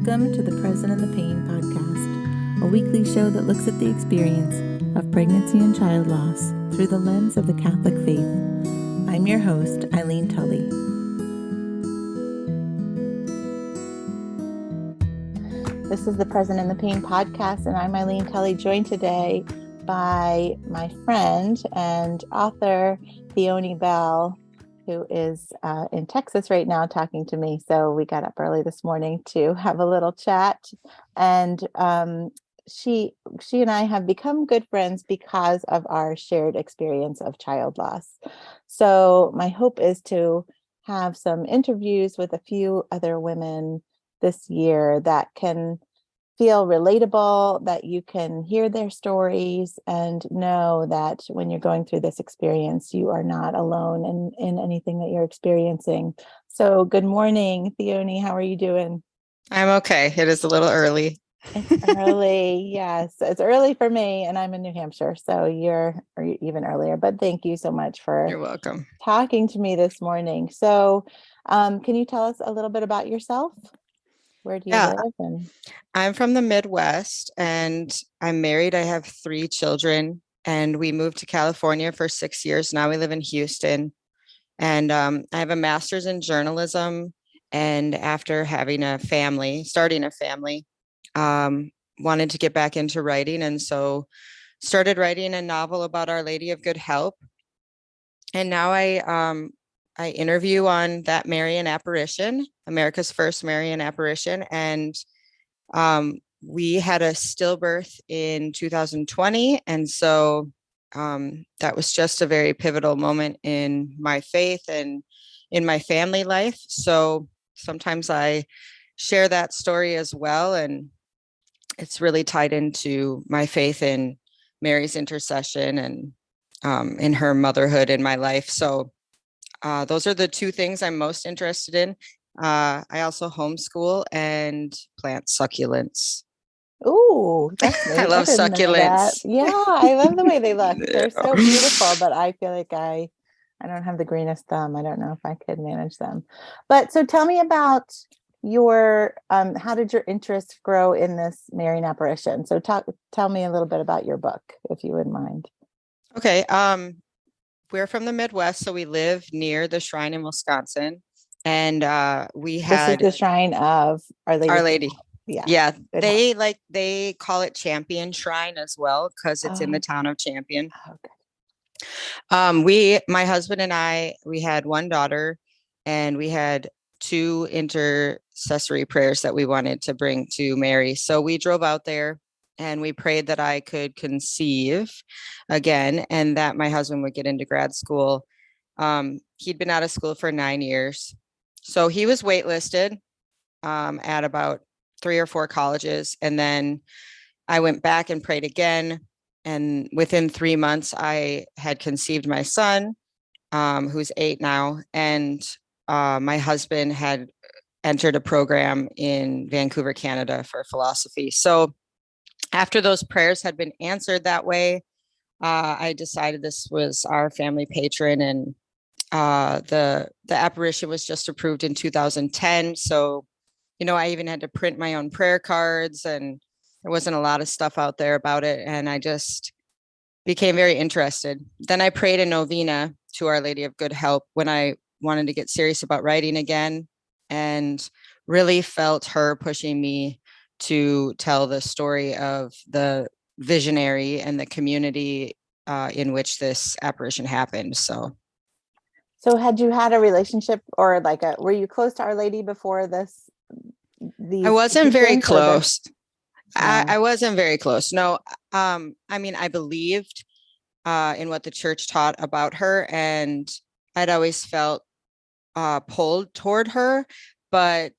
Welcome to the Present in the Pain podcast, a weekly show that looks at the experience of pregnancy and child loss through the lens of the Catholic faith. I'm your host, Eileen Tully. This is the Present in the Pain podcast, and I'm Eileen Tully, joined today by my friend and author, Theoni Bell, who is in Texas right now talking to me. So we got up early this morning to have a little chat. And she and I have become good friends because of our shared experience of child loss. So my hope is to have some interviews with a few other women this year that can feel relatable, that you can hear their stories and know that when you're going through this experience, you are not alone in anything that you're experiencing. So good morning, Theoni. How are you doing? I'm okay. It is a little early. It's early. Yes, it's early for me, and I'm in New Hampshire, so you're even earlier. But thank you so much for You're welcome. Talking to me this morning. So can you tell us a little bit about yourself? Where do you live? I'm from the Midwest and I'm married. I have 3 children and we moved to California for 6 years. Now we live in Houston, and I have a master's in journalism. And after having starting a family, wanted to get back into writing. And so started writing a novel about Our Lady of Good Help. And now I interview on that Marian apparition, America's first Marian apparition. And we had a stillbirth in 2020. And so that was just a very pivotal moment in my faith and in my family life. So sometimes I share that story as well. And it's really tied into my faith in Mary's intercession and in her motherhood in my life. So those are the 2 things I'm most interested in. I also homeschool and plant succulaents. Ooh, that's neat. I love succulents. Yeah, I love the way they look. They're so beautiful, but I feel like I don't have the greenest thumb. I don't know if I could manage them. But so tell me about your how did your interest grow in this Marian apparition? So tell me a little bit about your book, if you wouldn't mind. Okay. We're from the Midwest, so we live near the shrine in Wisconsin. And this is the shrine of Our Lady. Yeah. They call it Champion Shrine as well, because it's in the town of Champion. Okay. My husband and I, we had 1 daughter, and we had 2 intercessory prayers that we wanted to bring to Mary. So we drove out there and we prayed that I could conceive again and that my husband would get into grad school. He'd been out of school for 9 years. So he was waitlisted at about 3 or 4 colleges. And then I went back and prayed again. And within 3 months, I had conceived my son, who's 8 now. And my husband had entered a program in Vancouver, Canada for philosophy. So after those prayers had been answered that way, I decided this was our family patron, and the apparition was just approved in 2010. So, I even had to print my own prayer cards, and there wasn't a lot of stuff out there about it. And I just became very interested. Then I prayed a novena to Our Lady of Good Help when I wanted to get serious about writing again, and really felt her pushing me to tell the story of the visionary and the community in which this apparition happened. So had you had a relationship or were you close to Our Lady before this? I wasn't very close. I wasn't very close. No. I believed in what the church taught about her, and I'd always felt pulled toward her, but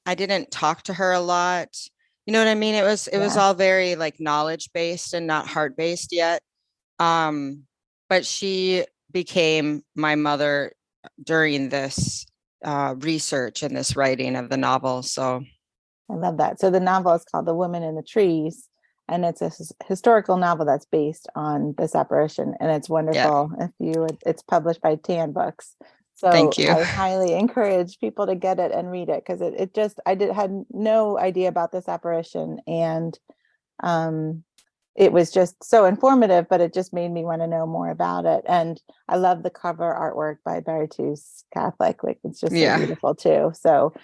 I didn't talk to her a lot. You know what I mean? It was all very knowledge based and not heart based yet. But she became my mother during this research and this writing of the novel. So I love that. So the novel is called The Woman in the Trees, and it's a historical novel that's based on this apparition, and it's wonderful. Yeah. It's published by Tan Books. So Thank you. I highly encourage people to get it and read it, because it just, had no idea about this apparition, and it was just so informative, but it just made me want to know more about it. And I love the cover artwork by Baritus Catholic. Like, it's just so Yeah. beautiful too. So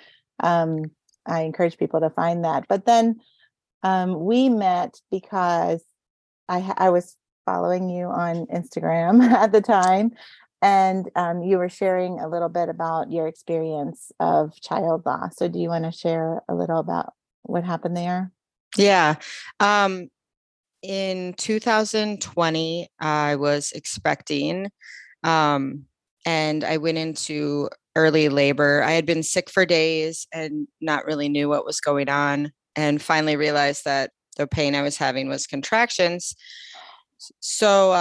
I encourage people to find that. But then we met because I was following you on Instagram at the time, and you were sharing a little bit about your experience of child loss. So do you want to share a little about what happened there? Yeah. In 2020, I was expecting, and I went into early labor. I had been sick for days and not really knew what was going on, and finally realized that the pain I was having was contractions. So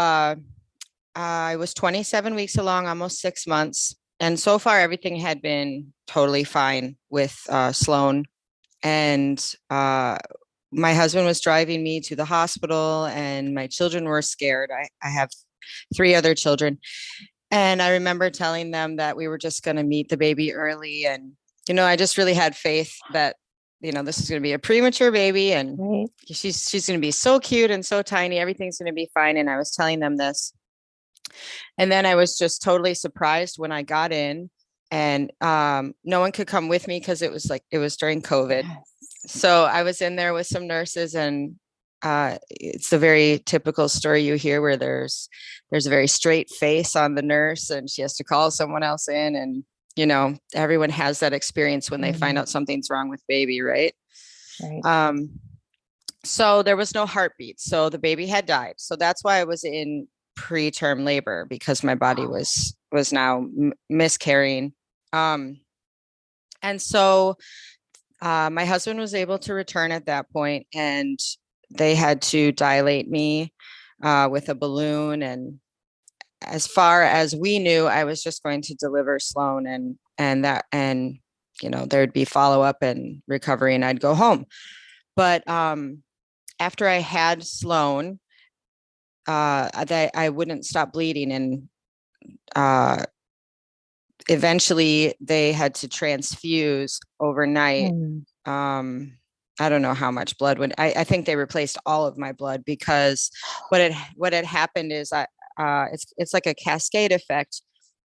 I was 27 weeks along, almost 6 months. And so far, everything had been totally fine with Sloan. And my husband was driving me to the hospital, and my children were scared. I have 3 other children. And I remember telling them that we were just going to meet the baby early. And, I just really had faith that, this is going to be a premature baby, and Right. she's going to be so cute and so tiny. Everything's going to be fine. And I was telling them this. And then I was just totally surprised when I got in, and no one could come with me because it was during COVID. Yes. So I was in there with some nurses, and it's a very typical story you hear where there's a very straight face on the nurse, and she has to call someone else in. And, everyone has that experience when they find out something's wrong with baby, right? Right. So there was no heartbeat. So the baby had died. So that's why I was in preterm labor, because my body was now miscarrying. And so my husband was able to return at that point, and they had to dilate me with a balloon. And as far as we knew, I was just going to deliver Sloan, and there'd be follow-up and recovery, and I'd go home. But after I had Sloan, I wouldn't stop bleeding, and eventually they had to transfuse overnight. I don't know how much blood would. I think they replaced all of my blood, because what had happened is it's like a cascade effect.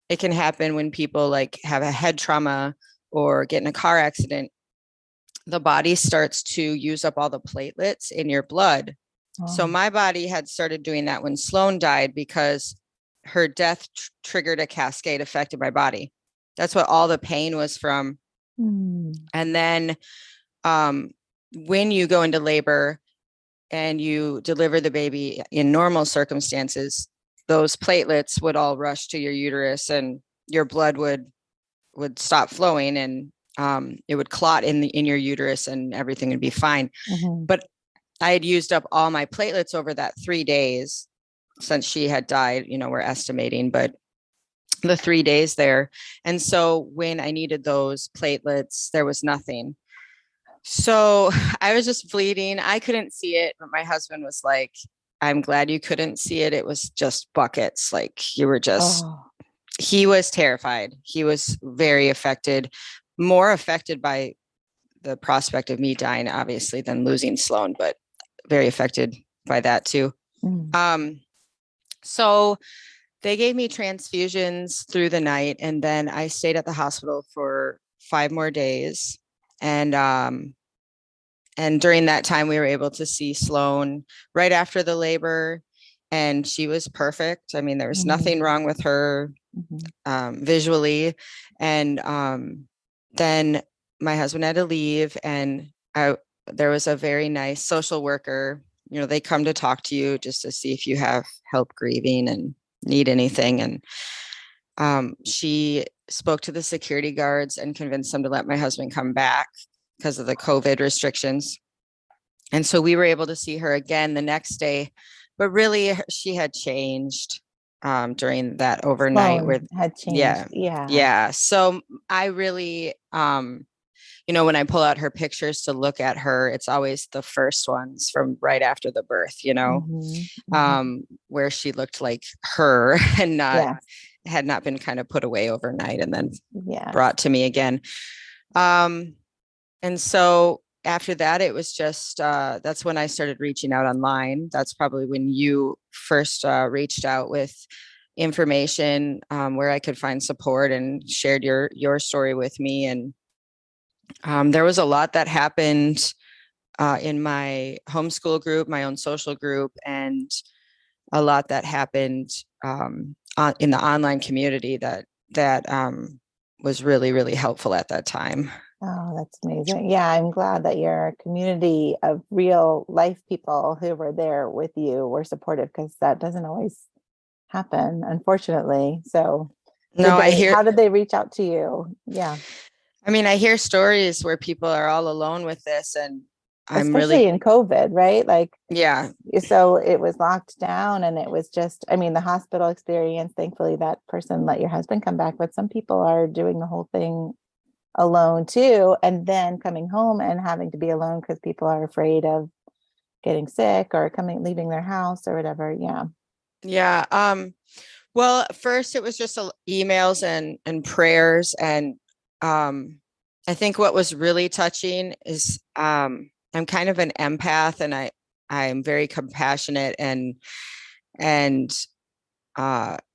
It can happen when people like have a head trauma or get in a car accident. The body starts to use up all the platelets in your blood. So my body had started doing that when Sloan died, because her death triggered a cascade effect in my body. That's what all the pain was from. And then when you go into labor and you deliver the baby in normal circumstances, those platelets would all rush to your uterus, and your blood would stop flowing, and it would clot in your uterus, and everything would be fine. But I had used up all my platelets over that 3 days since she had died. We're estimating, but the 3 days there. And so when I needed those platelets, there was nothing. So I was just bleeding. I couldn't see it, but my husband was like, I'm glad you couldn't see it. It was just buckets. Like, you were just, he was terrified. He was very affected, more affected by the prospect of me dying, obviously, than losing Sloan, but very affected by that too. So they gave me transfusions through the night, and then I stayed at the hospital for 5 more days. And during that time, we were able to see Sloan right after the labor, and she was perfect. I mean, there was nothing wrong with her visually. And then my husband had to leave, and there was a very nice social worker. They come to talk to you just to see if you have help grieving and need anything. And she spoke to the security guards and convinced them to let my husband come back because of the COVID restrictions. And so we were able to see her again the next day, but really she had changed during that overnight. Had changed. Yeah. So I really, when I pull out her pictures to look at her, it's always the first ones from right after the birth, where she looked like her and had not been kind of put away overnight and then Yeah. brought to me again. And so after that, it was just, that's when I started reaching out online. That's probably when you first reached out with information where I could find support, and shared your story with me. And there was a lot that happened in my homeschool group, my own social group, and a lot that happened in the online community that was really, really helpful at that time. Oh, that's amazing. Yeah, I'm glad that your community of real life people who were there with you were supportive, because that doesn't always happen, unfortunately. So No, how did they reach out to you? Yeah. I mean, I hear stories where people are all alone with this, and Especially in COVID, right? Like, yeah. so it was locked down, and it was just, I mean, the hospital experience, thankfully that person let your husband come back, but some people are doing the whole thing alone too, and then coming home and having to be alone because people are afraid of getting sick or leaving their house or whatever. Yeah. Yeah. Well, first it was just emails and prayers. And I think what was really touching is I'm kind of an empath, and I'm very compassionate, and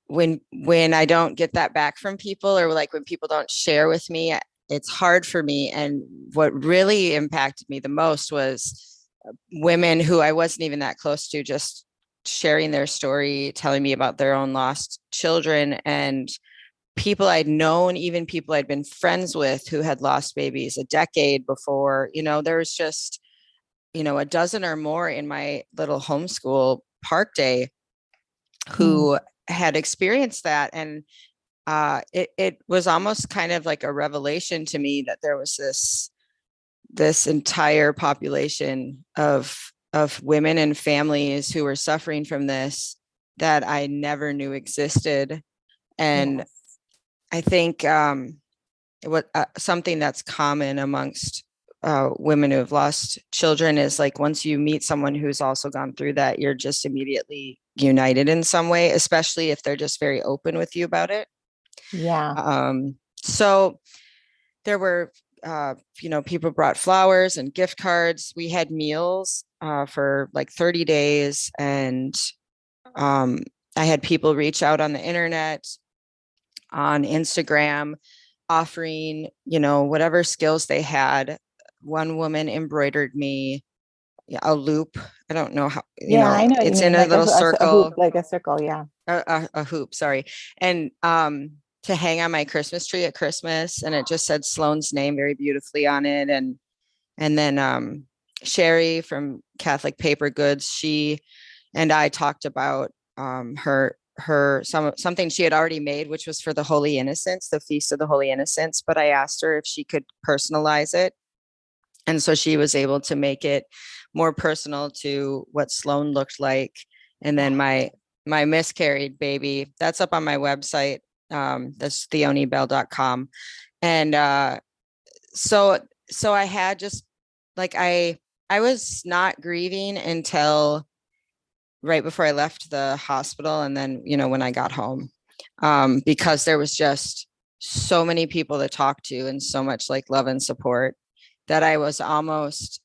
when I don't get that back from people, or like when people don't share with me, it's hard for me. And what really impacted me the most was women who I wasn't even that close to, just sharing their story, telling me about their own lost children, and people I'd known, even people I'd been friends with who had lost babies a decade before. There was just, a dozen or more in my little homeschool park day who had experienced that. And it was almost kind of like a revelation to me that there was this entire population of women and families who were suffering from this that I never knew existed. And Yes. I think something that's common amongst women who have lost children is, like, once you meet someone who's also gone through that, you're just immediately united in some way, especially if they're just very open with you about it. Yeah. So there were, people brought flowers and gift cards. We had meals for like 30 days. And I had people reach out on the internet, on Instagram, offering, whatever skills they had. One woman embroidered me a loop. I don't know how, Yeah, I know what you it's mean. in a Like little a circle. hoop, like a circle. Yeah. A hoop, sorry. And to hang on my Christmas tree at Christmas, and it just said Sloane's name very beautifully on it. And then Sherry from Catholic Paper Goods, she and I talked about something she had already made, which was for the Holy Innocents, the Feast of the Holy Innocents. But I asked her if she could personalize it, and so she was able to make it more personal to what Sloane looked like. And then my miscarried baby, that's up on my website. That's theonibell.com. And so I had just, like, I was not grieving until right before I left the hospital. And then, when I got home, because there was just so many people to talk to and so much like love and support, that I was almost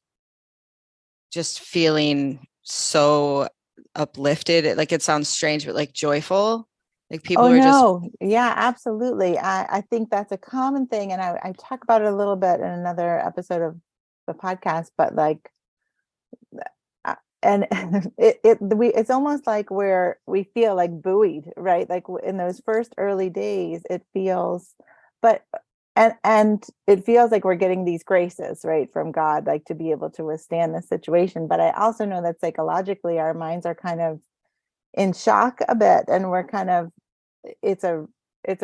just feeling so uplifted. Like, it sounds strange, but like joyful. Like, people Oh, were just, no. Yeah, absolutely. I think that's a common thing. And I talk about it a little bit in another episode of the podcast, but like, and it's almost like we feel like buoyed, right? Like in those first early days, it feels, but and it feels like we're getting these graces, right, from God, like to be able to withstand this situation. But I also know that psychologically our minds are kind of in shock a bit, and we're kind of, it's a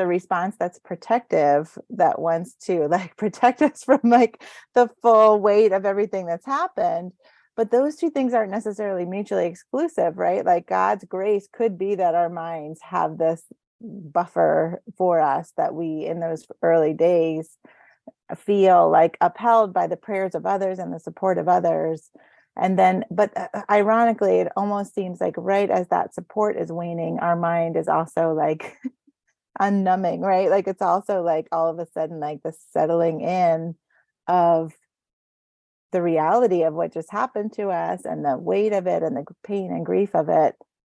response that's protective, that wants to like protect us from like the full weight of everything that's happened. But those two things aren't necessarily mutually exclusive, right? Like God's grace could be that our minds have this buffer for us, that we in those early days feel like upheld by the prayers of others and the support of others. And then, but ironically, it almost seems like right as that support is waning, our mind is also like unnumbing, right? Like it's also like all of a sudden like the settling in of the reality of what just happened to us and the weight of it and the pain and grief of it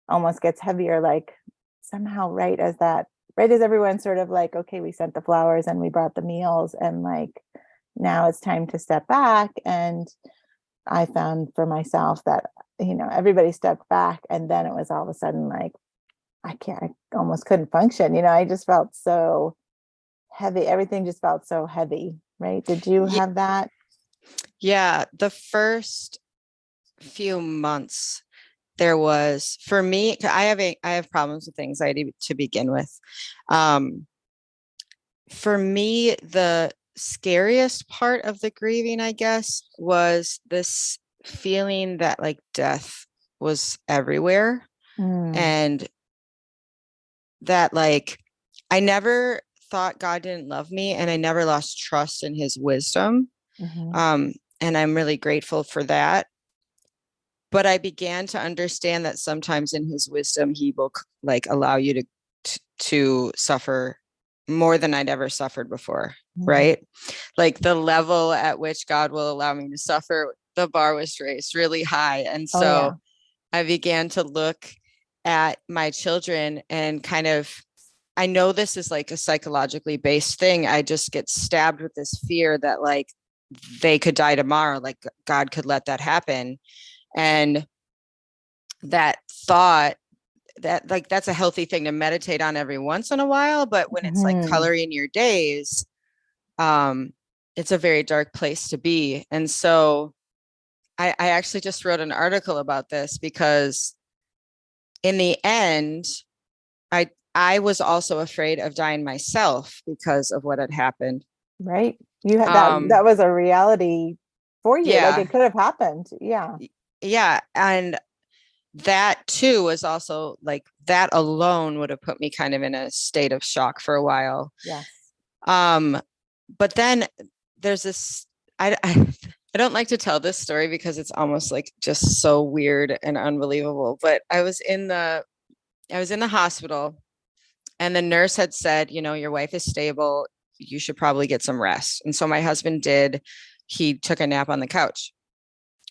almost gets heavier, like somehow right as everyone's sort of like, okay, we sent the flowers and we brought the meals and like now it's time to step back. And I found for myself that, everybody stepped back and then it was all of a sudden like I almost couldn't function. I just felt so heavy. Everything just felt so heavy, right? Did you have that? Yeah, the first few months there was, for me, I have problems with anxiety to begin with. For me, the scariest part of the grieving, I guess, was this feeling that like death was everywhere. And that like I never thought God didn't love me, and I never lost trust in his wisdom. And I'm really grateful for that. But I began to understand that sometimes in his wisdom, he will like allow you to suffer more than I'd ever suffered before. Right. Like the level at which God will allow me to suffer, the bar was raised really high. And so I began to look at my children and kind of, I know this is like a psychologically based thing. I just get stabbed with this fear that like they could die tomorrow. Like God could let that happen. And that thought that like, that's a healthy thing to meditate on every once in a while. But when it's like coloring your days, it's a very dark place to be. And so I actually just wrote an article about this because in the end, I was also afraid of dying myself because of what had happened. Right. You had that was a reality for you. Yeah. Like it could have happened. Yeah. Yeah. And that too was also like, that alone would have put me kind of in a state of shock for a while. Yes. But then there's this, I don't like to tell this story because it's almost like just so weird and unbelievable, but I was in the hospital and the nurse had said, your wife is stable. You should probably get some rest. And so my husband did. He took a nap on the couch.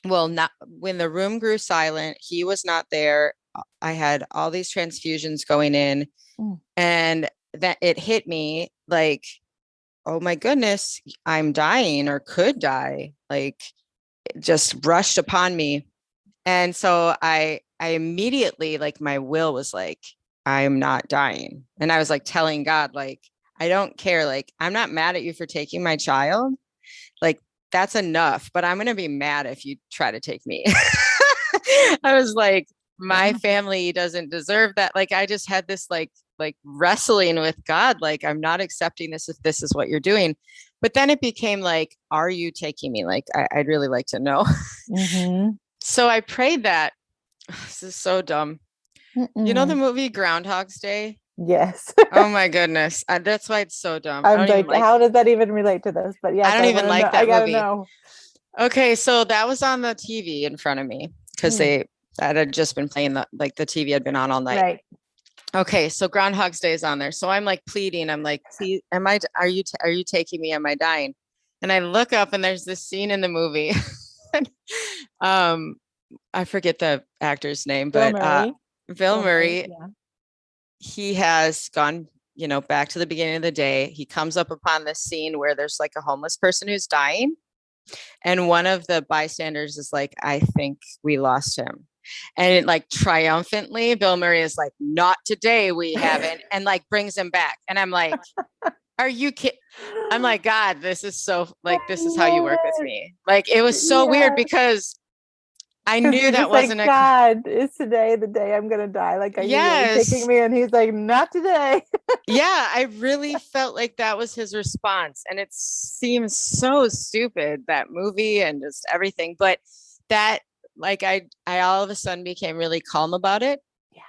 Well, not when the room grew silent, he was not there. I had all these transfusions going in and that it hit me like, oh my goodness, I'm dying or could die. Like it just rushed upon me. And so I immediately, like my will was like, I'm not dying. And I was like telling God, like, I don't care. Like, I'm not mad at you for taking my child. Like, that's enough, but I'm going to be mad if you try to take me. I was like, my family doesn't deserve that. Like, I just had this like wrestling with God. Like, I'm not accepting this if this is what you're doing. But then it became like, are you taking me? Like, I'd really like to know. So I prayed that. This is so dumb. You know the movie Groundhog's Day? Yes. Oh my goodness. That's why it's so dumb. I'm like, how does that even relate to this? But yes, I don't even like that movie. I gotta movie. know. Okay, so that was on the TV in front of me because that had just been playing the TV had been on all night. Right. Okay, so Groundhog's Day is on there. So I'm like pleading. I'm like, please, are you taking me? Am I dying? And I look up and there's this scene in the movie. I forget the actor's name, but Bill Murray, he has gone, back to the beginning of the day. He comes up upon this scene where there's like a homeless person who's dying. And one of the bystanders is like, I think we lost him. And it like triumphantly, Bill Murray is like, not today, we haven't, and like brings him back. And I'm like, are you kidding? I'm like, God, this is so like, this is how you work with me. Like, it was so weird because I knew that wasn't like, God, is today the day I'm gonna die? Like, are you really taking me? And he's like, not today. Yeah, I really felt like that was his response. And it seems so stupid, that movie and just everything. But that, like, I all of a sudden became really calm about it. Yeah.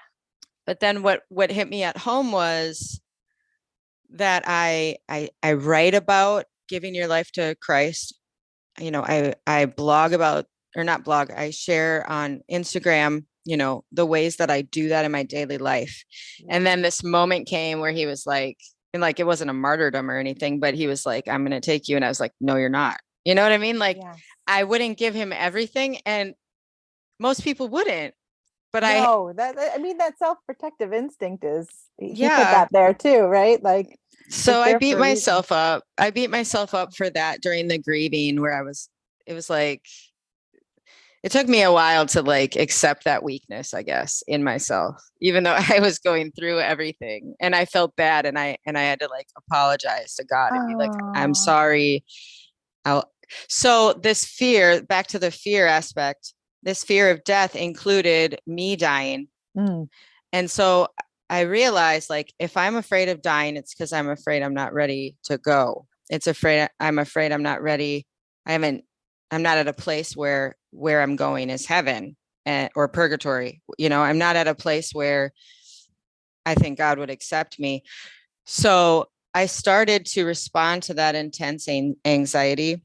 But then what hit me at home was that I write about giving your life to Christ. I blog about, or not blog, I share on Instagram the ways that I do that in my daily life. And then this moment came where he was like, and like, it wasn't a martyrdom or anything, but he was like, I'm going to take you. And I was like, no, you're not. You know what I mean? Like, I wouldn't give him everything, and most people wouldn't. But that self-protective instinct is, he put that there too, right? Like, so I beat myself up. I beat myself up for that during the grieving, where it was like, it took me a while to like accept that weakness, I guess, in myself, even though I was going through everything and I felt bad, and I had to like apologize to God and be like, I'm sorry. So this fear, back to the fear aspect, this fear of death included me dying. And so I realized, like, if I'm afraid of dying, it's because I'm afraid I'm not ready to go. I'm afraid I'm not ready. I'm not at a place where I'm going is heaven or purgatory. I'm not at a place where I think God would accept me. So I started to respond to that intense anxiety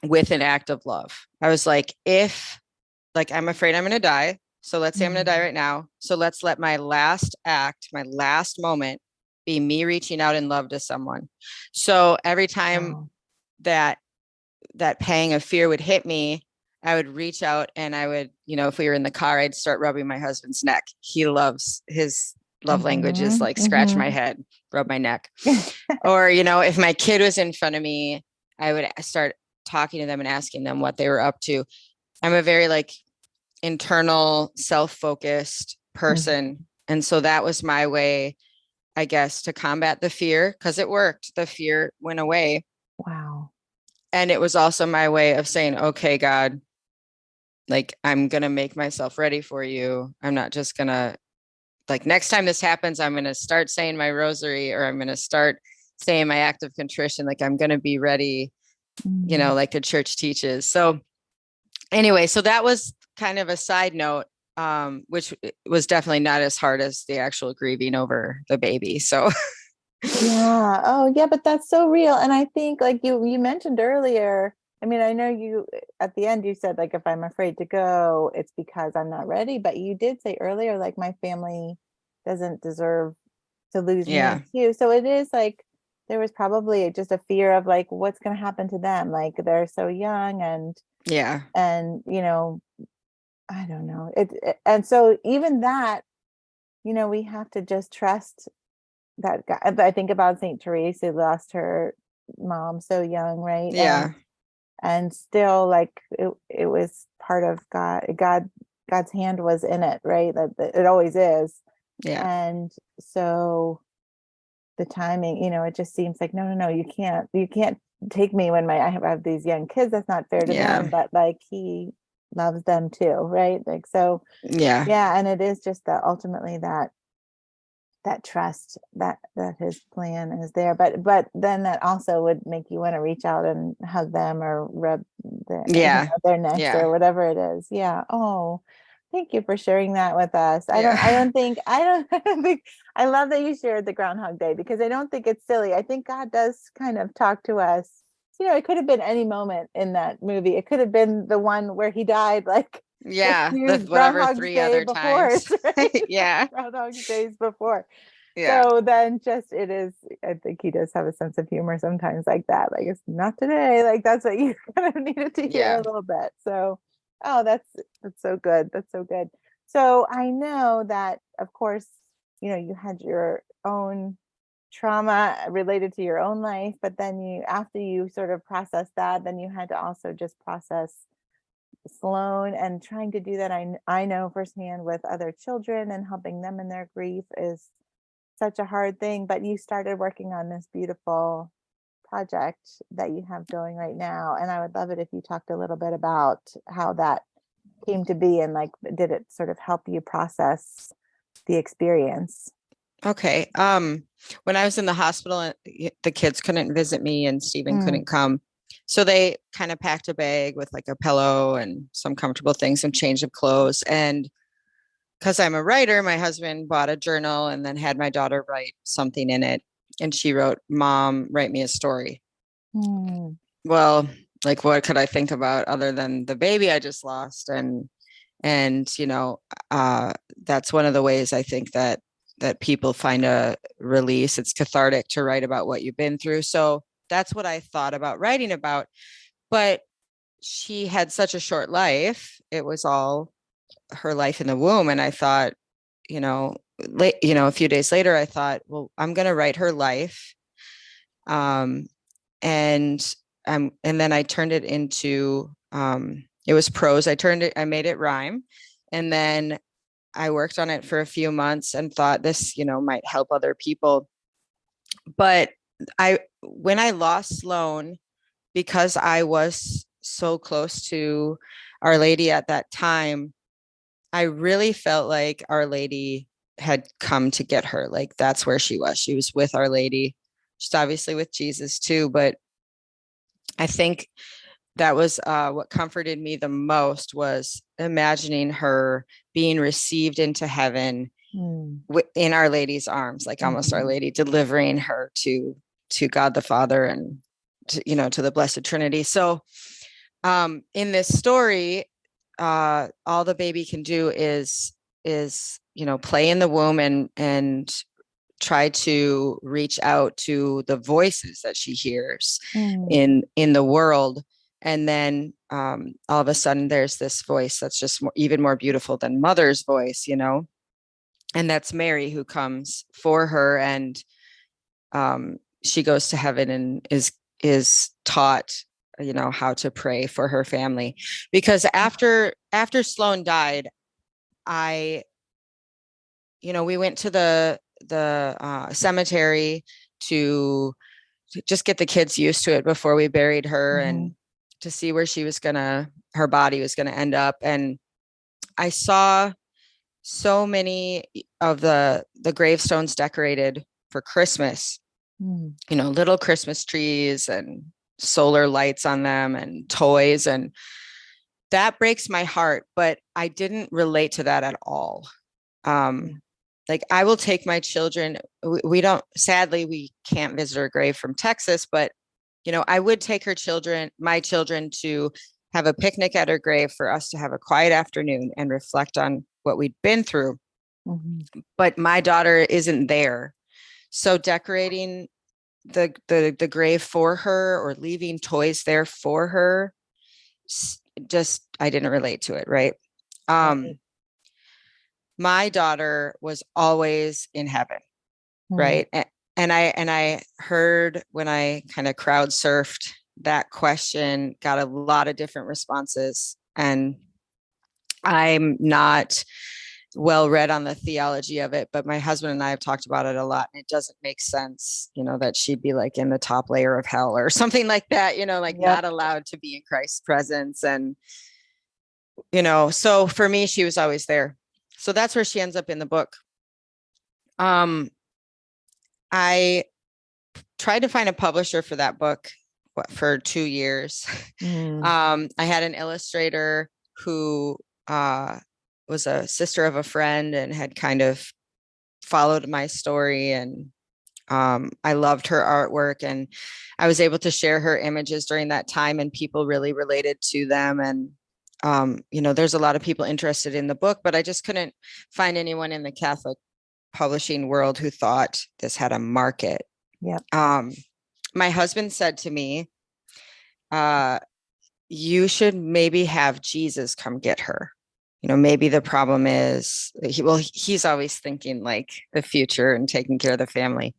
with an act of love. I was like, I'm afraid I'm going to die. So let's say I'm going to die right now. So let's let my last act, my last moment, be me reaching out in love to someone. So every time that pang of fear would hit me, I would reach out and I would, if we were in the car, I'd start rubbing my husband's neck. His love language is like scratch my head, rub my neck. Or, if my kid was in front of me, I would start talking to them and asking them what they were up to. I'm a very like internal, self-focused person. And so that was my way, I guess, to combat the fear, because it worked. The fear went away. Wow. And it was also my way of saying, okay, God, like, I'm going to make myself ready for you. I'm not just going to, like, next time this happens, I'm going to start saying my rosary, or I'm going to start saying my act of contrition. Like, I'm going to be ready, like the church teaches. So anyway, so that was kind of a side note, which was definitely not as hard as the actual grieving over the baby. So yeah. Oh yeah, but that's so real. And I think, like you mentioned earlier, I mean, I know you at the end you said, like, if I'm afraid to go, it's because I'm not ready. But you did say earlier, like, my family doesn't deserve to lose me too. So it is like there was probably just a fear of like, what's going to happen to them? Like, they're so young, and I don't know. And so even that, we have to just trust that God. I think about Saint Teresa, who lost her mom so young, right? Yeah. And still, like, it was part of God's hand was in it, right? That it always is. Yeah. And so the timing, it just seems like, no, you can't take me when I have these young kids. That's not fair to them. But like, he loves them too, right? Like, so and it is just that ultimately that trust that his plan is there, but then that also would make you want to reach out and hug them or rub their necks or whatever it is. Oh, thank you for sharing that with us. I don't think I love that you shared the Groundhog Day, because I don't think it's silly. I think God does kind of talk to us. It could have been any moment in that movie. It could have been the one where he died, like, whatever 3 other times. Right? Groundhog Days before. So then it is, I think he does have a sense of humor sometimes, like that, like, it's not today, like, that's what you kind of needed to hear a little bit. So that's so good. That's so good. So I know that, of course, you had your own trauma related to your own life, but then after you sort of processed that, then you had to also just process Sloan, and trying to do that, I know firsthand, with other children and helping them in their grief is such a hard thing. But you started working on this beautiful project that you have going right now, and I would love it if you talked a little bit about how that came to be, and like, did it sort of help you process the experience? Okay. When I was in the hospital, the kids couldn't visit me and Stephen couldn't come. So they kind of packed a bag with like a pillow and some comfortable things, some change of clothes. And because I'm a writer, my husband bought a journal and then had my daughter write something in it. And she wrote, "Mom, write me a story." Well, like, what could I think about other than the baby I just lost? And And, that's one of the ways I think that people find a release. It's cathartic to write about what you've been through. So that's what I thought about writing about. But she had such a short life. It was all her life in the womb. And I thought, a few days later, I thought, well, I'm going to write her life. And then I turned it into, it was prose. I made it rhyme. And then I worked on it for a few months and thought this, might help other people. But when I lost Sloan, because I was so close to Our Lady at that time, I really felt like Our Lady had come to get her. Like that's where she was. She was with Our Lady. She's obviously with Jesus too, but I think that was what comforted me the most, was imagining her being received into heaven in Our Lady's arms, like almost Our Lady delivering her to God the Father and to the Blessed Trinity. So in this story, all the baby can do is play in the womb and try to reach out to the voices that she hears in the world. And then all of a sudden there's this voice that's just even more beautiful than Mother's voice, and that's Mary, who comes for her. And she goes to heaven and is taught, how to pray for her family. Because after Sloan died, we went to the cemetery to just get the kids used to it before we buried her, and to see where her body was gonna end up. And I saw so many of the gravestones decorated for Christmas, little Christmas trees and solar lights on them and toys, and that breaks my heart. But I didn't relate to that at all. Like I will take my children. Sadly, we can't visit her grave from Texas, but I would take my children to have a picnic at her grave for us to have a quiet afternoon and reflect on what we'd been through. But my daughter isn't there. So decorating the grave for her or leaving toys there for her, I didn't relate to it. Right. My daughter was always in heaven. Right. And I heard, when I kind of crowd surfed that question, got a lot of different responses. And I'm not well read on the theology of it, but my husband and I have talked about it a lot, and it doesn't make sense, that she'd be like in the top layer of hell or something like that, not allowed to be in Christ's presence. And, so for me, she was always there. So that's where she ends up in the book. I tried to find a publisher for that book for 2 years. I had an illustrator who was a sister of a friend and had kind of followed my story. And I loved her artwork, and I was able to share her images during that time, and people really related to them. And, there's a lot of people interested in the book, but I just couldn't find anyone in the Catholic publishing world who thought this had a market. My husband said to me, you should maybe have Jesus come get her. Maybe the problem is he's always thinking like the future and taking care of the family.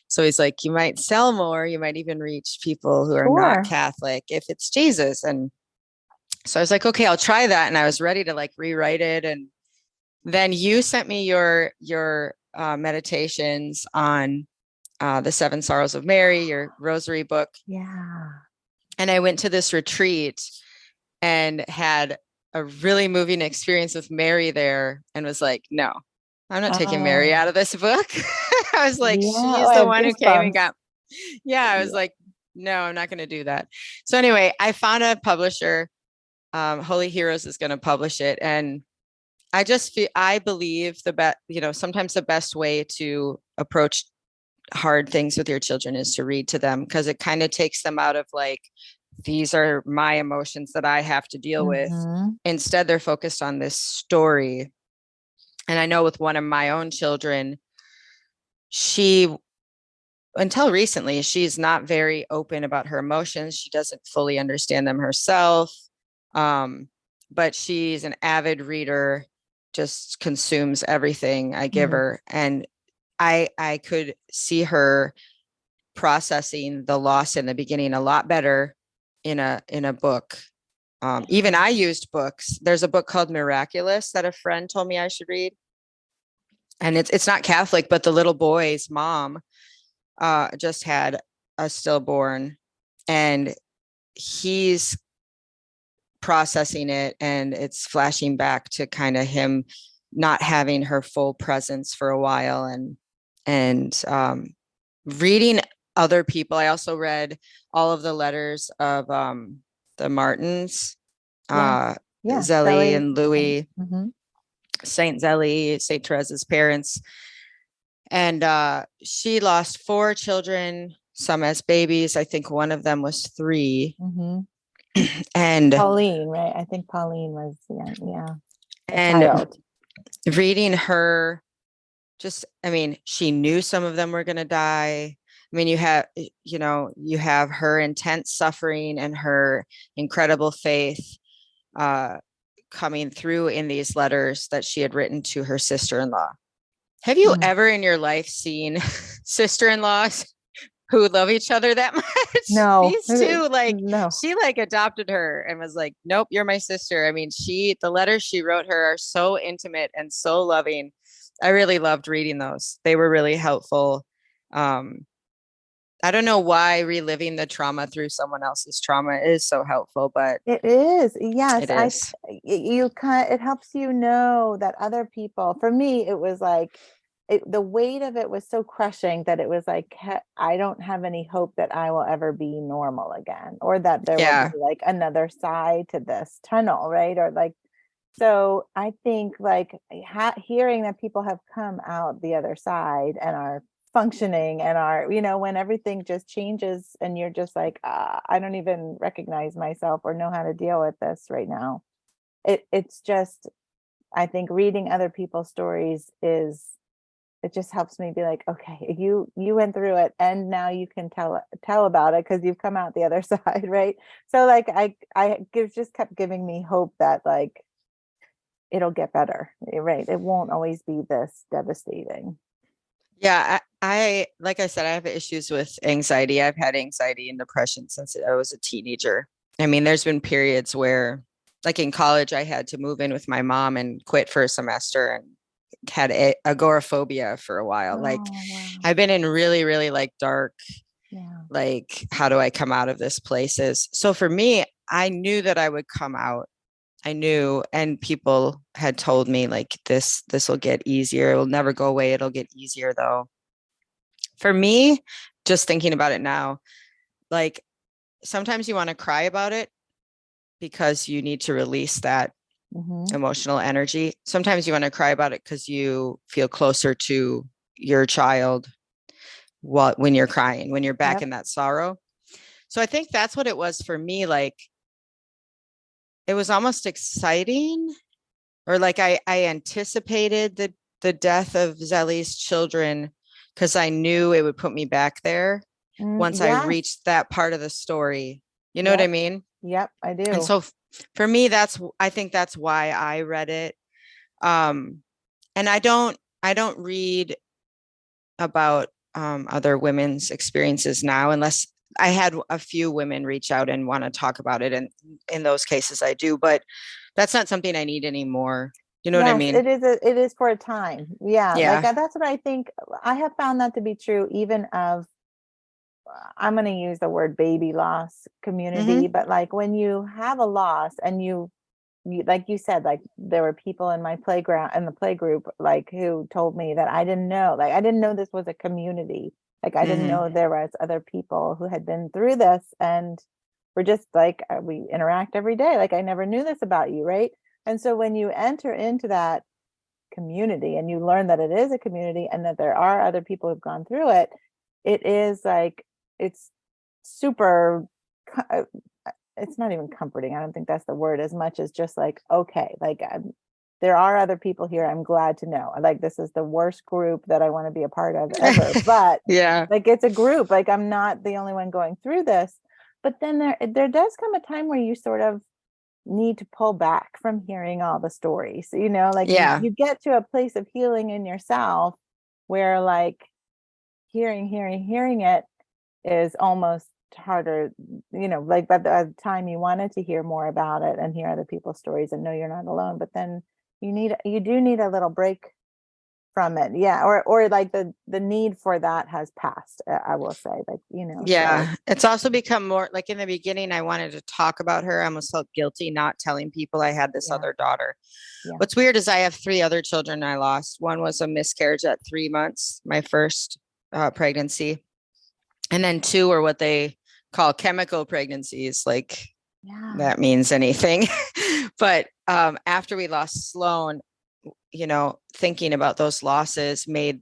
So he's like, you might sell more. You might even reach people who are not Catholic if it's Jesus. And so I was like, okay, I'll try that. And I was ready to like rewrite it. And then you sent me your meditations on the 7 Sorrows of Mary, your rosary book. Yeah. And I went to this retreat and had a really moving experience with Mary there, and was like, no, I'm not taking Mary out of this book. I was like, she's the one who came and got. I was like, no, I'm not going to do that. So anyway, I found a publisher. Holy Heroes is going to publish it. And I believe sometimes the best way to approach hard things with your children is to read to them, because it kind of takes them out of like these are my emotions that I have to deal with. Instead, they're focused on this story. And I know with one of my own children, she, until recently, she's not very open about her emotions. She doesn't fully understand them herself. But she's an avid reader, just consumes everything I give her. And I could see her processing the loss in the beginning a lot better in a book. Even I used books. There's a book called Miraculous that a friend told me I should read. And it's not Catholic, but the little boy's mom just had a stillborn, and he's processing it, and it's flashing back to kind of him not having her full presence for a while, and reading other people. I also read all of the letters of the Martins, Zélie and Louis, Saint Zélie, Saint Therese's parents. And she lost 4 children, some as babies. I think one of them was 3. And Pauline, right? I think Pauline was, a and child. Reading her, she knew some of them were going to die. I mean, you have her intense suffering and her incredible faith coming through in these letters that she had written to her sister-in-law. Have you ever in your life seen sister-in-laws who love each other that much? No. These two, she adopted her and was like, nope, you're my sister. I mean, the letters she wrote her are so intimate and so loving. I really loved reading those. They were really helpful. I don't know why reliving the trauma through someone else's trauma is so helpful, but it is. Yes. It is. It helps you know that other people, for me, it was like, the weight of it was so crushing that it was like, I don't have any hope that I will ever be normal again, or that there will be like another side to this tunnel, right? Or like, so I think like hearing that people have come out the other side and are functioning and are, when everything just changes and you're just like, I don't even recognize myself or know how to deal with this right now. It's just, I think reading other people's stories it just helps me be like, okay, you went through it and now you can tell about it because you've come out the other side, right? So like just kept giving me hope that like it'll get better, right? It won't always be this devastating. Yeah, I like I said, I have issues with anxiety. I've had anxiety and depression since I was a teenager. I mean, there's been periods where, like in college, I had to move in with my mom and quit for a semester and had agoraphobia for a while. Wow. I've been in really, really like dark, like, how do I come out of this places? So for me, I knew that I would come out. I knew, and people had told me like, this will get easier. It will never go away. It'll get easier though. For me, just thinking about it now, like sometimes you want to cry about it because you need to release that emotional energy. Sometimes you want to cry about it because you feel closer to your child when you're crying, when you're back in that sorrow. So I think that's what it was for me. Like, it was almost exciting, or like I anticipated the death of Zélie's children because I knew it would put me back there once I reached that part of the story. You know what I mean? Yep, I do. And so for me, I think that's why I read it. And I don't read about other women's experiences now, unless I had a few women reach out and want to talk about it. And in those cases I do, but that's not something I need anymore. You know what I mean? It is for a time. Yeah. Like that's what I think. I have found that to be true, even of, I'm going to use the word baby loss community, but like when you have a loss and you like you said, like there were people in my playground, in the play group, like who told me that I didn't know this was a community. Like I didn't know there was other people who had been through this, and we're just like, we interact every day. Like I never knew this about you, right? And so when you enter into that community and you learn that it is a community and that there are other people who've gone through it, it is like, it's super it's not even comforting. I don't think that's the word, as much as just like, okay, like there are other people here. I'm glad to know. Like, this is the worst group that I want to be a part of ever, but Yeah. like, it's a group. Like, I'm not the only one going through this. But then there does come a time where you sort of need to pull back from hearing all the stories, like Yeah. you get to a place of healing in yourself where like hearing it is almost harder, like by the time you wanted to hear more about it and hear other people's stories and know you're not alone, but then you do need a little break from it. Yeah. Or like the need for that has passed, I will say, like, Yeah. so It's also become more like, in the beginning, I wanted to talk about her. I almost felt guilty not telling people I had this yeah, other daughter. yeah, What's weird is I have 3 other children I lost. One was a miscarriage at 3 months, my first pregnancy. And then 2 are what they call chemical pregnancies. Like, yeah, that means anything. But after we lost Sloan, thinking about those losses made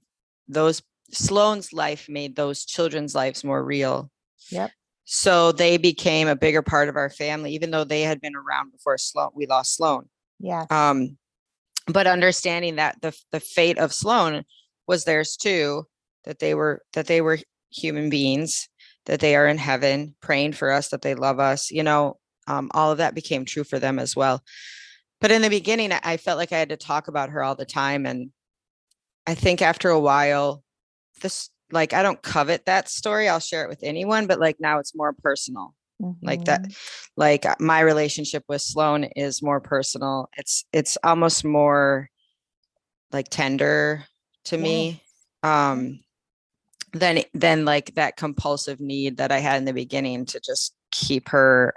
Sloan's life made those children's lives more real. yep, So they became a bigger part of our family, even though they had been around before we lost Sloan. yes, But understanding that the fate of Sloan was theirs too, that they were human beings, that they are in heaven praying for us, that they love us, all of that became true for them as well. But in the beginning, I felt like I had to talk about her all the time. And I think after a while, like, I don't covet that story. I'll share it with anyone, but like, now it's more personal. Like that, like my relationship with Sloan is more personal. It's almost more like tender to me. Than like that compulsive need that I had in the beginning to just keep her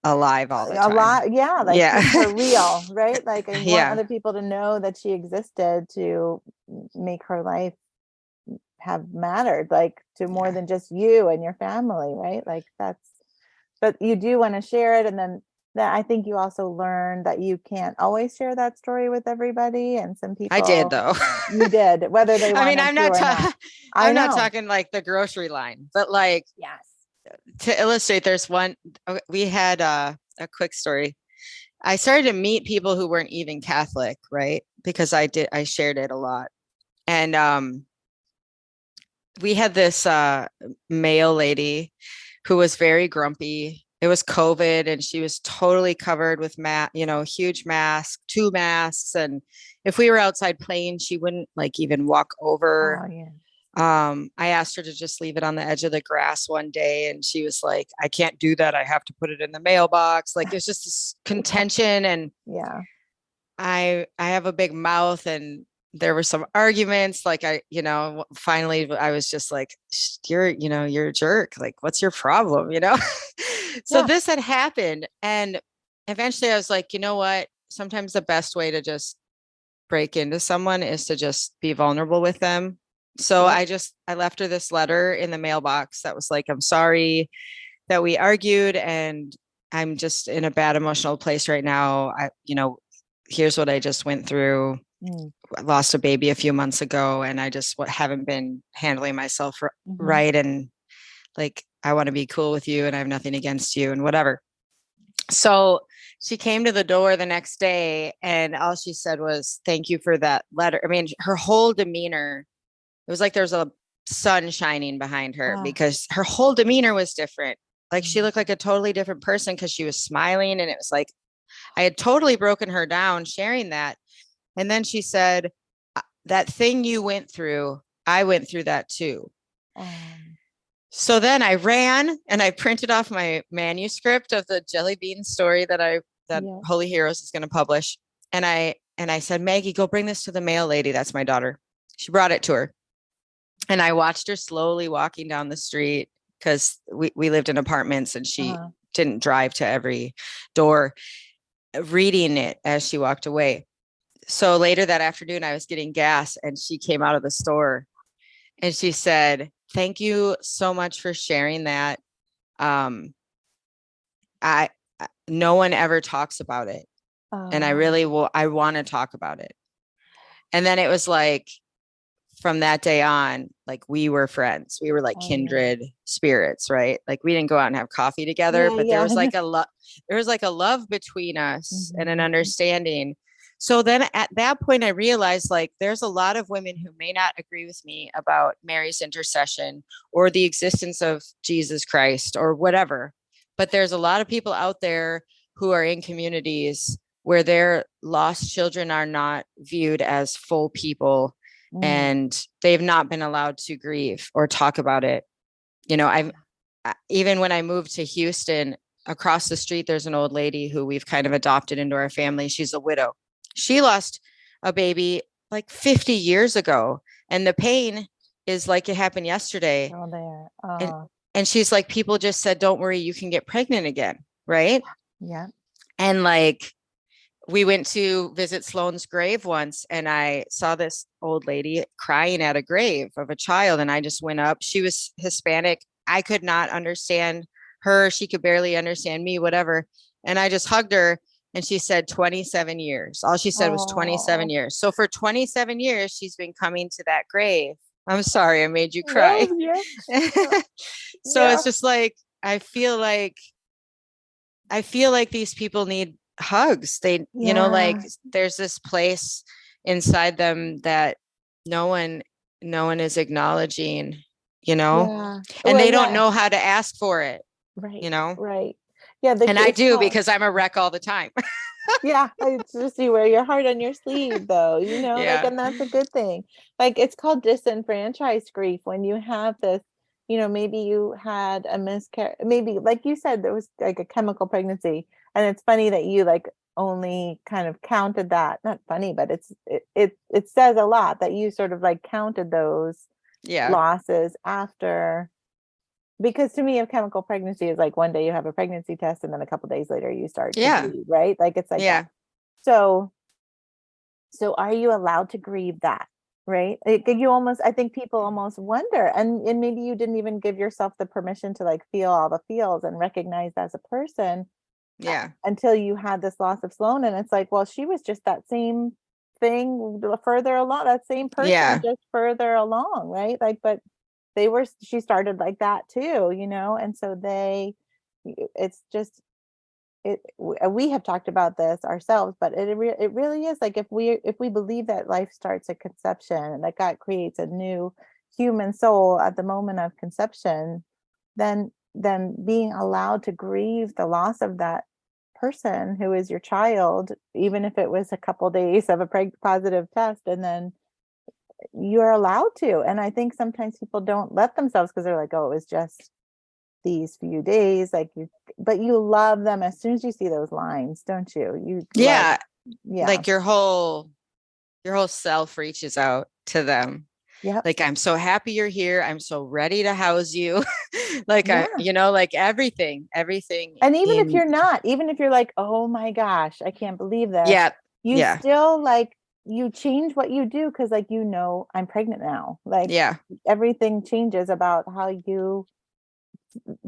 alive all the a time. lot, yeah, like keep her real, right? Like, I want other people to know that she existed, to make her life have mattered, like, to more than just you and your family, right? Like, but you do want to share it, and then that, I think you also learn that you can't always share that story with everybody, and some I did, people, though. you did, whether they I mean, wanted to or not. I I'm not know. talking like the grocery line, but like, Yes. to illustrate, there's one, we had a quick story. I started to meet people who weren't even Catholic, right? Because I shared it a lot. And we had this male lady who was very grumpy. It was COVID, and she was totally covered with huge mask, 2 masks. And if we were outside playing, she wouldn't like even walk over. Oh yeah. I asked her to just leave it on the edge of the grass one day, and she was like, I can't do that. I have to put it in the mailbox. Like, it's just this contention. And Yeah. I have a big mouth, and there were some arguments. Like, finally I was just like, you're a jerk. Like, what's your problem? So this had happened. And eventually I was like, you know what? Sometimes the best way to just break into someone is to just be vulnerable with them. So I left her this letter in the mailbox that was like, I'm sorry that we argued, and I'm just in a bad emotional place right now. Here's what I just went through. I lost a baby a few months ago, and I just haven't been handling myself right. And like, I want to be cool with you, and I have nothing against you and whatever. So she came to the door the next day, and all she said was, thank you for that letter. I mean, her whole demeanor, it was like there was a sun shining behind her, because her whole demeanor was different. Like, she looked like a totally different person because she was smiling. And it was like, I had totally broken her down sharing that. And then she said, that thing you went through, I went through that too. So then I ran and I printed off my manuscript of the jelly bean story that Holy Heroes is going to publish. And I said, Maggie, go bring this to the mail lady. That's my daughter. She brought it to her. And I watched her slowly walking down the street, because we lived in apartments, and she didn't drive to every door, reading it as she walked away. So later that afternoon, I was getting gas, and she came out of the store, and she said, thank you so much for sharing that. No one ever talks about it. And I really I want to talk about it. And then it was like from that day on, like we were friends. We were like kindred spirits, right? Like we didn't go out and have coffee together, but there was like a love between us and an understanding. So then at that point, I realized like there's a lot of women who may not agree with me about Mary's intercession or the existence of Jesus Christ or whatever. But there's a lot of people out there who are in communities where their lost children are not viewed as full people and they've not been allowed to grieve or talk about it. You know, even when I moved to Houston, across the street, there's an old lady who we've kind of adopted into our family. She's a widow. She lost a baby like 50 years ago. And the pain is like it happened yesterday. And she's like, people just said, don't worry, you can get pregnant again. Right. Yeah. And like, we went to visit Sloane's grave once and I saw this old lady crying at a grave of a child. And I just went up. She was Hispanic. I could not understand her. She could barely understand me, whatever. And I just hugged her and she said 27 years. All she said was 27 years. So for 27 years, she's been coming to that grave. I'm sorry, I made you cry. So it's just like, I feel like these people need hugs. They, you know, like there's this place inside them that no one is acknowledging, you know, and they don't know how to ask for it. Right. You know? Right. Yeah. And I do because I'm a wreck all the time. Yeah. It's just you wear your heart on your sleeve though, you know, like, and that's a good thing. Like it's called disenfranchised grief when you have this, you know, maybe you had a miscarriage, maybe like you said, there was like a chemical pregnancy. And it's funny that you like only kind of counted that, not funny, but it says a lot that you sort of like counted those losses after, because to me, a chemical pregnancy is like one day you have a pregnancy test and then a couple days later you start to bleed, right? Like it's like that. So are you allowed to grieve that? Right. You almost, I think people almost wonder, and maybe you didn't even give yourself the permission to like feel all the feels and recognize as a person. Until you had this loss of Sloane. And it's like, well, she was just that same thing further along, that same person, just further along. Right. Like, but she started like that too, you know? And so it's just, we have talked about this ourselves, but it really is like, if we believe that life starts at conception and that God creates a new human soul at the moment of conception, then being allowed to grieve the loss of that person who is your child, even if it was a couple days of a positive test, and then you're allowed to. And I think sometimes people don't let themselves because they're like, oh, it was just these few days, like but you love them as soon as you see those lines, don't you? Like your whole self reaches out to them. Like, I'm so happy you're here. I'm so ready to house you. Like, you know, like everything. And even if you're not, even if you're like, oh my gosh, I can't believe this. You still like, you change what you do. Cause like, you know, I'm pregnant now. Like everything changes about how you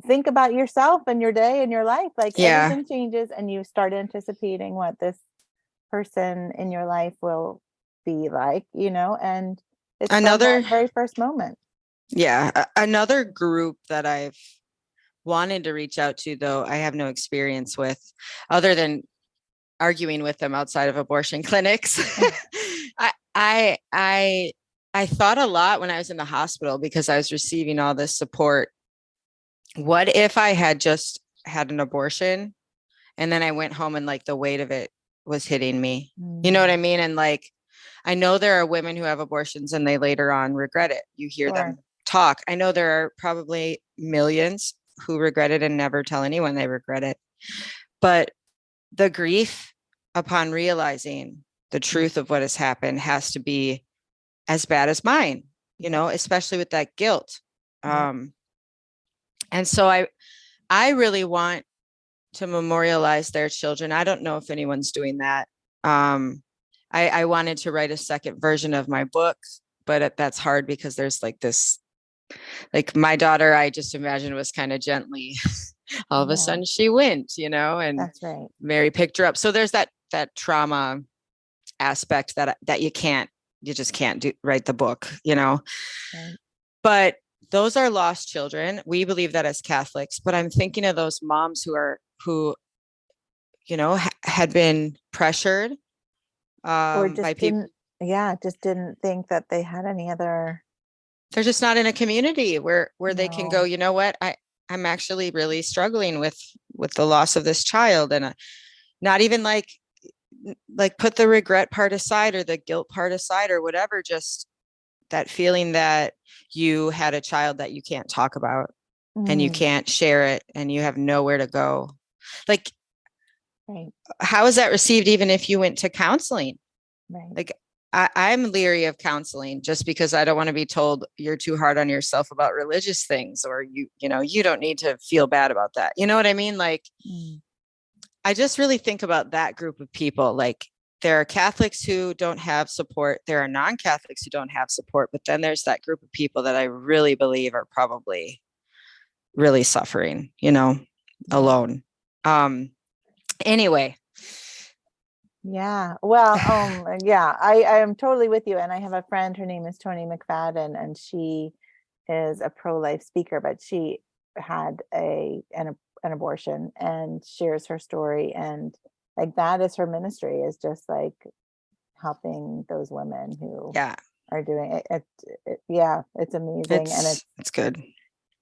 think about yourself and your day and your life. Like everything changes and you start anticipating what this person in your life will be like, you know, and it's another very first moment. Another group that I've wanted to reach out to, though I have no experience with other than arguing with them outside of abortion clinics. I thought a lot when I was in the hospital because I was receiving all this support. What if I had just had an abortion and then I went home and like the weight of it was hitting me? You know what I mean? And like, I know there are women who have abortions and they later on regret it. You hear them talk. I know there are probably millions who regret it and never tell anyone they regret it. But the grief upon realizing the truth of what has happened has to be as bad as mine, you know, especially with that guilt. And so I really want to memorialize their children. I don't know if anyone's doing that. I wanted to write a second version of my book, but that's hard because there's like this, like my daughter, I just imagine was kind of gently, all of a sudden she went, you know, and that's right. Mary picked her up. So there's that trauma aspect that you can't just can't write the book, you know. Right. But those are lost children. We believe that as Catholics, but I'm thinking of those moms who you know, had been pressured Or by just people. just didn't think that they had any other. They're just not in a community where they can go, No. you know what, I'm actually really struggling with the loss of this child, and not even like put the regret part aside or the guilt part aside or whatever, just that feeling that you had a child that you can't talk about and you can't share it and you have nowhere to go. Like, Right. how is that received even if you went to counseling? Right. Like, I'm leery of counseling just because I don't want to be told you're too hard on yourself about religious things, or you know, you don't need to feel bad about that. You know what I mean? Like, I just really think about that group of people. Like, there are Catholics who don't have support. There are non-Catholics who don't have support. But then there's that group of people that I really believe are probably really suffering, you know, alone. Anyway. Yeah. Well, yeah, I am totally with you. And I have a friend, her name is Toni McFadden, and she is a pro-life speaker, but she had an abortion and shares her story. And like, that is her ministry, is just like helping those women who are doing it. Yeah, it's amazing. And it's good.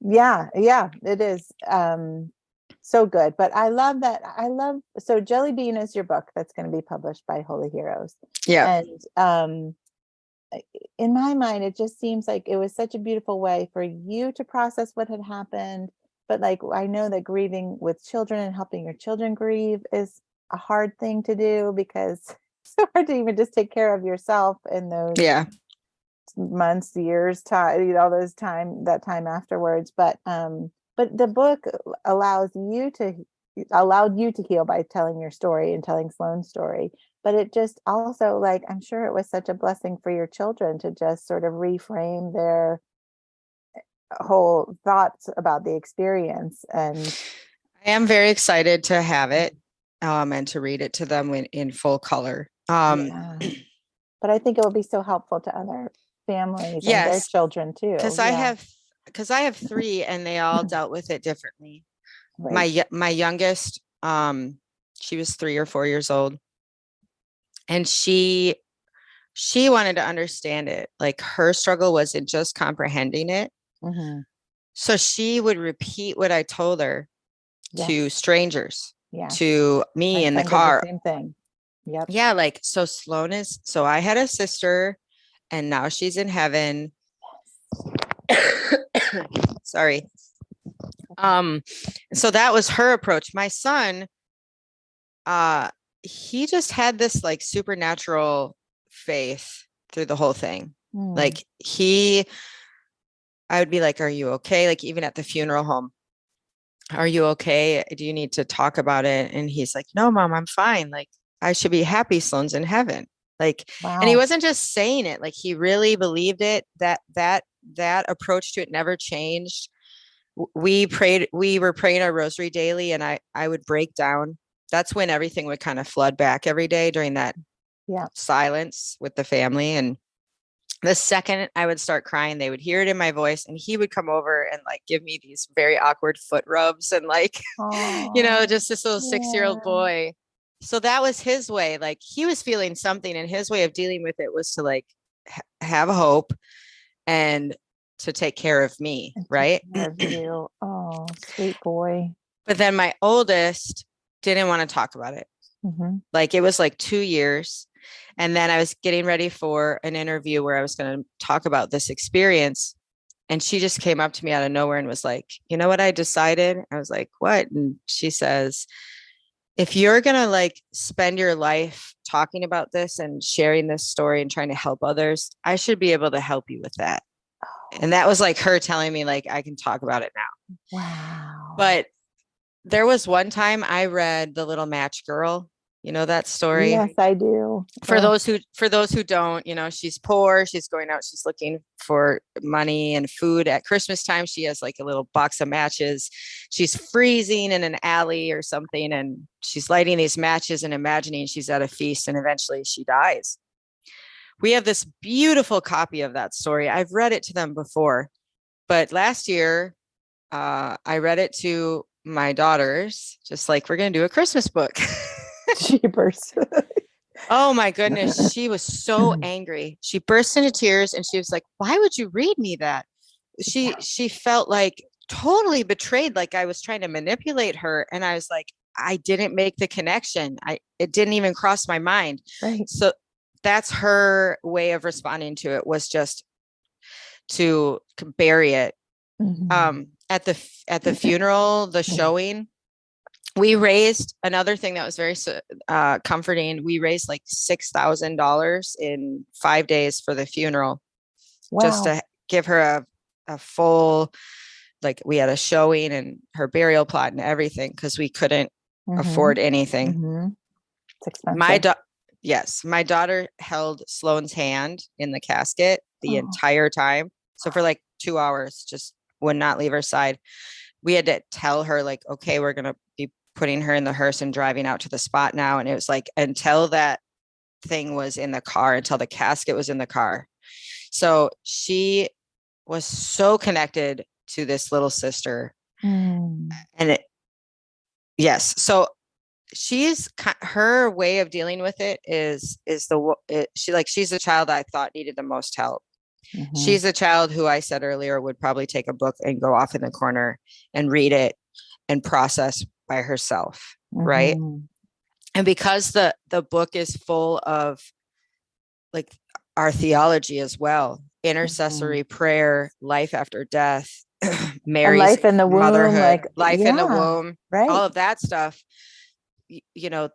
Yeah, it is. So good. But I love that. So Jelly Bean is your book that's going to be published by Holy Heroes. Yeah. And in my mind, it just seems like it was such a beautiful way for you to process what had happened. But like, I know that grieving with children and helping your children grieve is a hard thing to do, because it's so hard to even just take care of yourself in those months, years, time, you know, that time afterwards. But the book allowed you to heal by telling your story and telling Sloane's story. But it just also, like, I'm sure it was such a blessing for your children to just sort of reframe their whole thoughts about the experience. And I am very excited to have it and to read it to them in full color. But I think it will be so helpful to other families and their children too. Because I have 3 and they all dealt with it differently. Right. My youngest, she was 3 or 4 years old, and she wanted to understand it. Like, her struggle wasn't just comprehending it. So she would repeat what I told her to strangers, to me in the car. The same thing. Yep. Yeah. Like, so so I had a sister and now she's in heaven. Sorry. So that was her approach. My son, he just had this like supernatural faith through the whole thing. Like, I would be like, are you okay? Like, even at the funeral home, are you okay? Do you need to talk about it? And he's like, no, Mom, I'm fine. Like, I should be happy Sloane's in heaven. Like, and he wasn't just saying it, like, he really believed it. That approach to it never changed. We were praying our rosary daily, and I would break down. That's when everything would kind of flood back every day during that silence with the family. And the second I would start crying, they would hear it in my voice, and he would come over and like give me these very awkward foot rubs and like, you know, just this little 6-year-old boy. So that was his way. Like, he was feeling something, and his way of dealing with it was to like have hope and to take care of me. Right. You. Oh, sweet boy. But then my oldest didn't want to talk about it. Like, it was like 2 years. And then I was getting ready for an interview where I was going to talk about this experience. And she just came up to me out of nowhere and was like, you know what I decided? I was like, what? And she says, if you're going to like spend your life talking about this and sharing this story and trying to help others, I should be able to help you with that. And that was like her telling me, like, I can talk about it now. Wow. But there was one time I read The Little Match Girl. You know that story? Yes, I do. For those who don't, you know, she's poor. She's going out. She's looking for money and food at Christmas time. She has like a little box of matches. She's freezing in an alley or something, and she's lighting these matches and imagining she's at a feast, and eventually she dies. we have this beautiful copy of that story. I've read it to them before, but last year I read it to my daughters, just like, we're going to do a Christmas book. Jeepers. Oh my goodness. She was so angry. She burst into tears and she was like, why would you read me that? She felt like totally betrayed, like I was trying to manipulate her. And I was like, I didn't make the connection. It didn't even cross my mind. Right. So that's her way of responding to it, was just to bury it. At the funeral, the showing, we raised, another thing that was very comforting. We raised like $6,000 in 5 days for the funeral. Wow. Just to give her a full, like, we had a showing and her burial plot and everything, because we couldn't afford anything. It's expensive. My daughter held Sloane's hand in the casket the entire time. So for like 2 hours, just would not leave her side. We had to tell her, like, okay, we're going to be putting her in the hearse and driving out to the spot now. And it was like, until that thing was in the car, until the casket was in the car. So she was so connected to this little sister. And so her way of dealing with it is she's a child I thought needed the most help. She's a child who I said earlier would probably take a book and go off in the corner and read it and process by herself. Right. And because the book is full of like our theology as well, intercessory prayer, life after death, Mary's life in the womb, motherhood, life in the womb, right. All of that stuff, you know,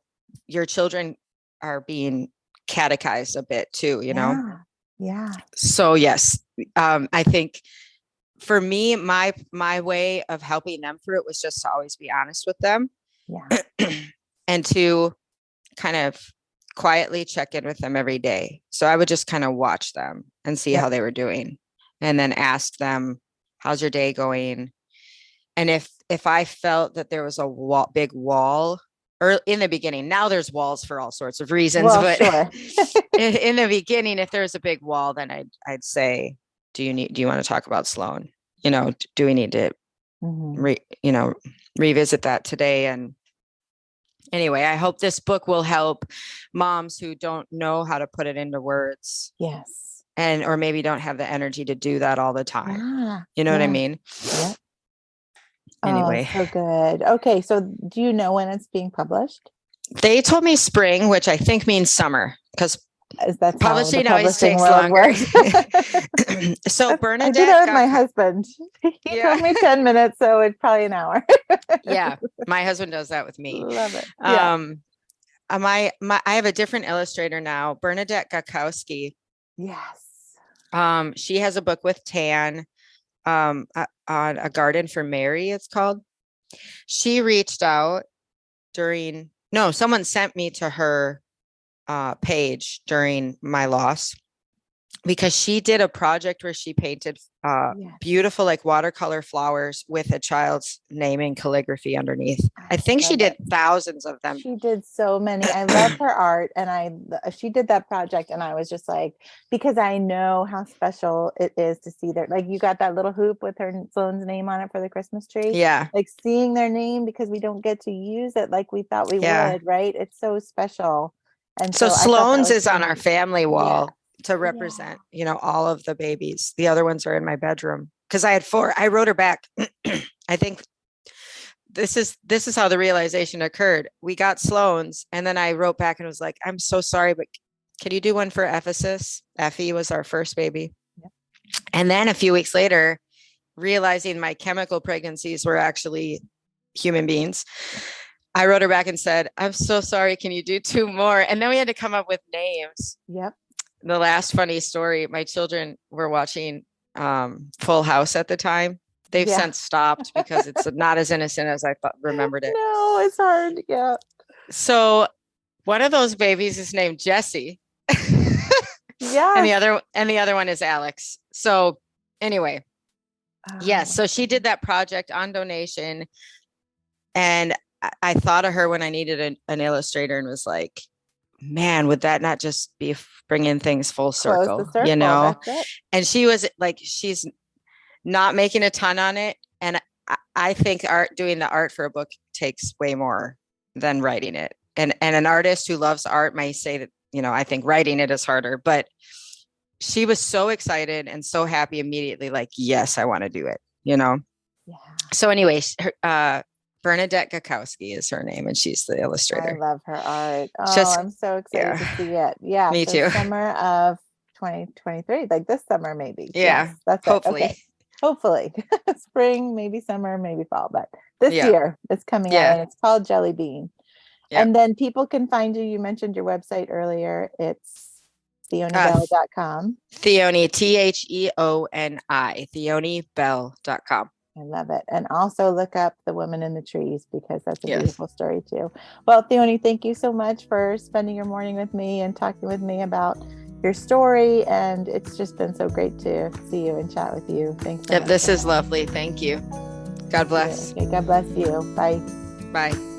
your children are being catechized a bit too, you know? Yeah. So yes, I think for me, my way of helping them through it was just to always be honest with them. Yeah. And to kind of quietly check in with them every day. So I would just kind of watch them and see how they were doing, and then ask them, how's your day going? And if I felt that there was a big wall, or in the beginning, now there's walls for all sorts of reasons, but sure. in the beginning, if there's a big wall, then I'd say, do you want to talk about Sloan? You know, do we need to, revisit that today? And anyway, I hope this book will help moms who don't know how to put it into words. Yes. Or maybe don't have the energy to do that all the time. Yeah. You know what I mean? Yep. Anyway. So good. Okay. So do you know when it's being published? They told me spring, which I think means summer, because publishing always takes longer. So Bernadette, I did that with my husband. He told me 10 minutes, so it's probably an hour. Yeah. My husband does that with me. Love it. Yeah. I have a different illustrator now, Bernadette Gakowski. Yes. She has a book with Tan, on A Garden for Mary, it's called. She reached out someone sent me to her page during my loss, because she did a project where she painted beautiful, like, watercolor flowers with a child's name in calligraphy underneath. I think she did thousands of them. She did so many. I love her art. And she did that project, and I was just like, because I know how special it is to see like, you got that little hoop with Sloane's name on it for the Christmas tree. Yeah. Like, seeing their name, because we don't get to use it like we thought we would, right? It's so special. And so Sloane's is on our family wall to represent, all of the babies. The other ones are in my bedroom, because I had 4. I wrote her back. I think this is how the realization occurred. We got Sloane's, and then I wrote back and was like, I'm so sorry, but can you do one for Ephesus? Effie was our first baby. Yep. And then a few weeks later, realizing my chemical pregnancies were actually human beings, I wrote her back and said, I'm so sorry. Can you do 2 more? And then we had to come up with names. Yep. The last funny story, my children were watching Full House at the time. They've since stopped, because it's not as innocent as I remembered it. No, it's hard. Yeah. So one of those babies is named Jessie. Yeah. And the other one is Alex. So anyway, yes. So she did that project on donation, and I thought of her when I needed an illustrator, and was like, man, would that not just be bringing things full Close circle, the circle. you know? That's it. And she was like, she's not making a ton on it. And I think doing the art for a book takes way more than writing it. And an artist who loves art might say that, you know, I think writing it is harder, but she was so excited and so happy immediately. Like, yes, I want to do it, you know? Yeah. So anyway, Bernadette Gakowski is her name, and she's the I illustrator. love her art. Oh, Just- I'm so excited to yeah. see it. Yeah. Me so too. Summer of 2023, like this summer, maybe. Yeah. Yes, that's it. Hopefully. Okay. Hopefully. Spring, maybe summer, maybe fall, but this Yeah. year it's coming out, Yeah. and it's called Jelly Bean. Yeah. And then people can find you. You mentioned your website earlier. It's theonibell.com. Theoni, THEONI, theonibell.com. I love it. And also look up The Woman in the Trees, because that's a Yes. beautiful story too. Well, Theoni, thank you so much for spending your morning with me and talking with me about your story. And it's just been so great to see you and chat with you. Thanks so much. This is lovely. Thank you. God bless. Okay, God bless you. Bye. Bye.